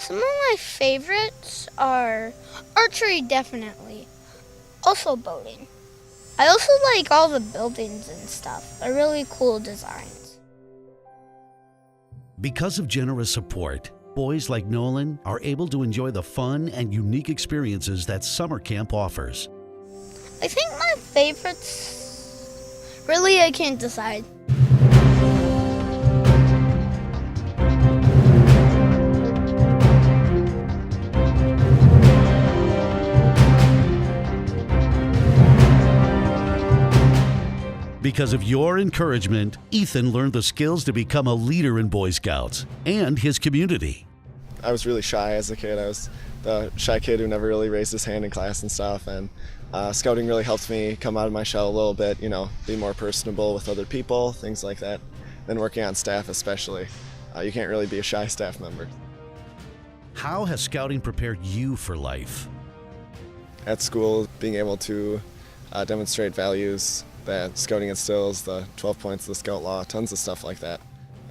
Some of my favorites are archery, definitely. Also boating. I also like all the buildings and stuff. They're really cool designs. Because of generous support, boys like Nolan are able to enjoy the fun and unique experiences that summer camp offers. I think my favorites, really I can't decide. Because of your encouragement, Ethan learned the skills to become a leader in Boy Scouts and his community. I was really shy as a kid. I was the shy kid who never really raised his hand in class and stuff, and scouting really helped me come out of my shell a little bit, be more personable with other people, things like that. Then working on staff especially. You can't really be a shy staff member. How has Scouting prepared you for life? At school, being able to demonstrate values that Scouting instills, the 12 points of the Scout Law, tons of stuff like that.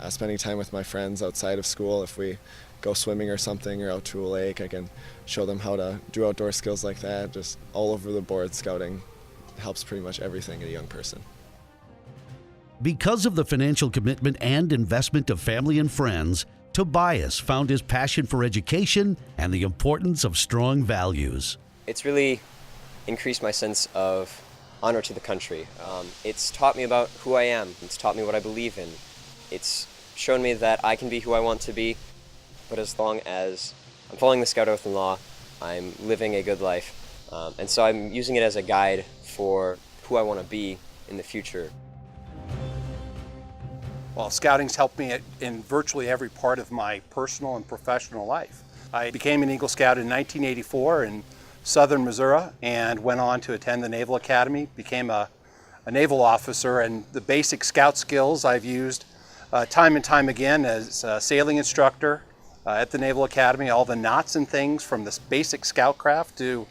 Spending time with my friends outside of school, if we go swimming or something or out to a lake, I can show them how to do outdoor skills like that. Just all over the board, Scouting helps pretty much everything in a young person. Because of the financial commitment and investment of family and friends, Tobias found his passion for education and the importance of strong values. It's really increased my sense of honor to the country. It's taught me about who I am. It's taught me what I believe in. It's shown me that I can be who I want to be, but as long as I'm following the Scout Oath and Law, I'm living a good life. And so I'm using it as a guide for who I want to be in the future. Well, Scouting's helped me in virtually every part of my personal and professional life. I became an Eagle Scout in 1984 in southern Missouri and went on to attend the Naval Academy, became a naval officer, and the basic Scout skills I've used time and time again as a sailing instructor at the Naval Academy, all the knots and things from this basic Scoutcraft to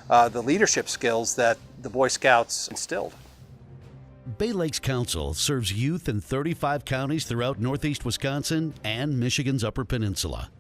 the leadership skills that the Boy Scouts instilled. Bay Lakes Council serves youth in 35 counties throughout northeast Wisconsin and Michigan's Upper Peninsula.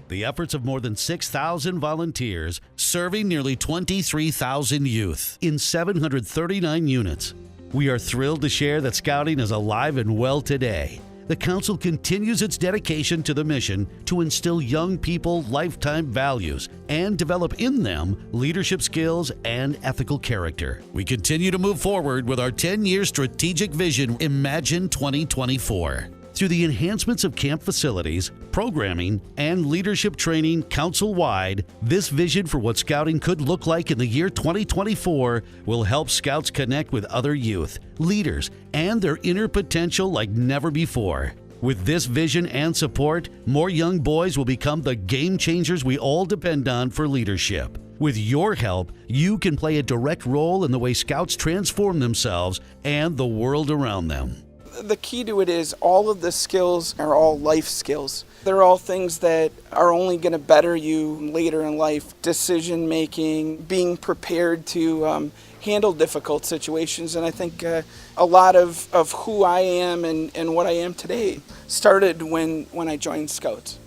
The efforts of more than 6,000 volunteers serving nearly 23,000 youth in 739 units. We are thrilled to share that Scouting is alive and well today. The Council continues its dedication to the mission to instill young people lifetime values and develop in them leadership skills and ethical character. We continue to move forward with our 10-year strategic vision, Imagine 2024. Through the enhancements of camp facilities, programming, and leadership training council-wide, this vision for what Scouting could look like in the year 2024 will help Scouts connect with other youth, leaders, and their inner potential like never before. With this vision and support, more young boys will become the game changers we all depend on for leadership. With your help, you can play a direct role in the way Scouts transform themselves and the world around them. The key to it is all of the skills are all life skills. They're all things that are only going to better you later in life. Decision making, being prepared to handle difficult situations. And I think a lot of who I am and what I am today started when I joined Scouts.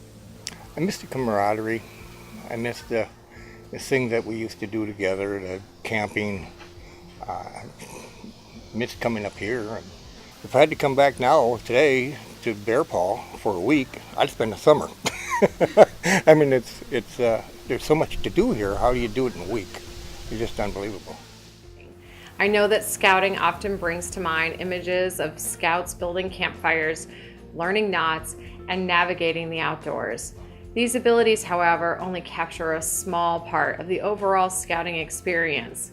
I miss the camaraderie. I miss the things that we used to do together, the camping. Miss coming up here. If I had to come back now, today, to Bear Paw for a week, I'd spend the summer. I mean, it's there's so much to do here. How do you do it in a week? It's just unbelievable. I know that Scouting often brings to mind images of Scouts building campfires, learning knots, and navigating the outdoors. These abilities, however, only capture a small part of the overall Scouting experience.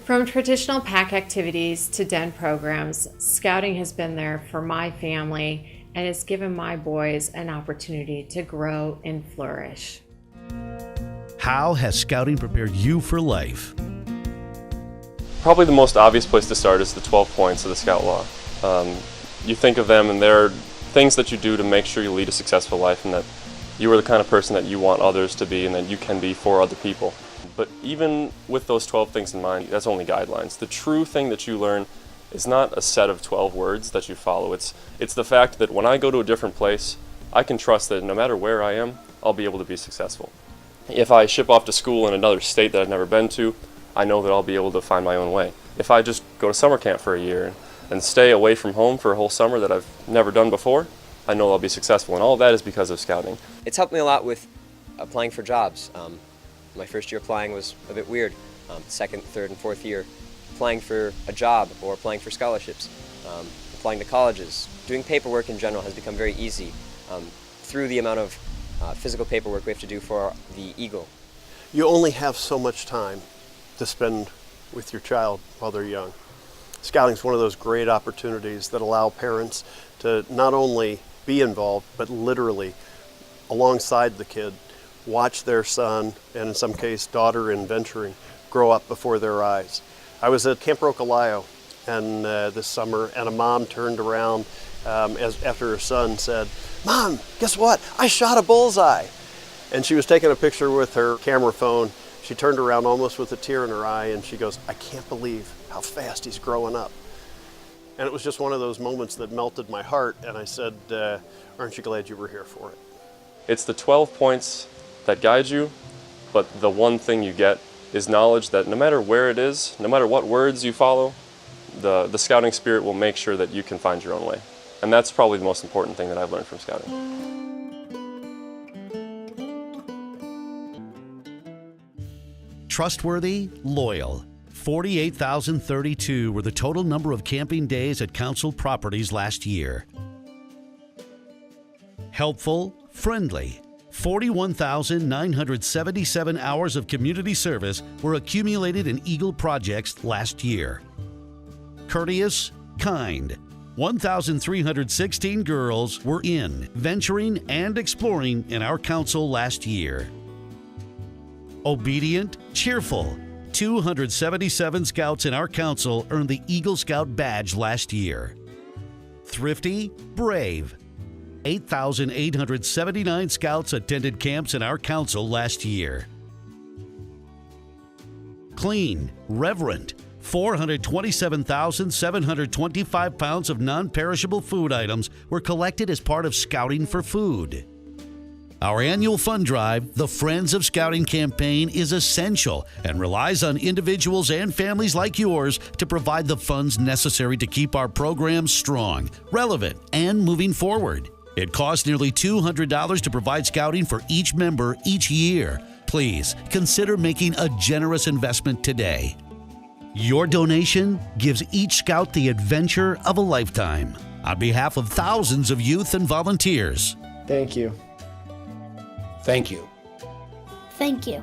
From traditional pack activities to den programs, Scouting has been there for my family and has given my boys an opportunity to grow and flourish. How has Scouting prepared you for life? Probably the most obvious place to start is the 12 points of the Scout Law. You think of them and they're things that you do to make sure you lead a successful life and that you are the kind of person that you want others to be and that you can be for other people. But even with those 12 things in mind, that's only guidelines. The true thing that you learn is not a set of 12 words that you follow. It's the fact that when I go to a different place, I can trust that no matter where I am, I'll be able to be successful. If I ship off to school in another state that I've never been to, I know that I'll be able to find my own way. If I just go to summer camp for a year and stay away from home for a whole summer that I've never done before, I know I'll be successful, and all of that is because of scouting. It's helped me a lot with applying for jobs. My first year applying was a bit weird. Second, third, and fourth year, applying for a job or applying for scholarships, applying to colleges, doing paperwork in general has become very easy through the amount of physical paperwork we have to do for the Eagle. You only have so much time to spend with your child while they're young. Scouting is one of those great opportunities that allow parents to not only be involved, but literally alongside the kid, watch their son, and in some case daughter in venturing, grow up before their eyes. I was at Camp Roccalayo and this summer, and a mom turned around after her son said, "Mom, guess what? I shot a bullseye." And she was taking a picture with her camera phone. She turned around almost with a tear in her eye, and she goes, "I can't believe how fast he's growing up." And it was just one of those moments that melted my heart, and I said, aren't you glad you were here for it? It's the 12 points that guide you, but the one thing you get is knowledge that no matter where it is, no matter what words you follow, the scouting spirit will make sure that you can find your own way. And that's probably the most important thing that I've learned from scouting. Trustworthy, loyal. 48,032 were the total number of camping days at council properties last year. Helpful, friendly. 41,977 hours of community service were accumulated in Eagle projects last year. Courteous, kind. 1,316 girls were in, venturing, and exploring in our council last year. Obedient, cheerful. 277 scouts in our council earned the Eagle Scout badge last year. Thrifty, brave. 8,879 scouts attended camps in our council last year. Clean, reverent. 427,725 pounds of non-perishable food items were collected as part of Scouting for Food. Our annual fund drive, the Friends of Scouting campaign, is essential and relies on individuals and families like yours to provide the funds necessary to keep our programs strong, relevant, and moving forward. It costs nearly $200 to provide scouting for each member each year. Please consider making a generous investment today. Your donation gives each scout the adventure of a lifetime. On behalf of thousands of youth and volunteers, Thank you. Thank you. Thank you.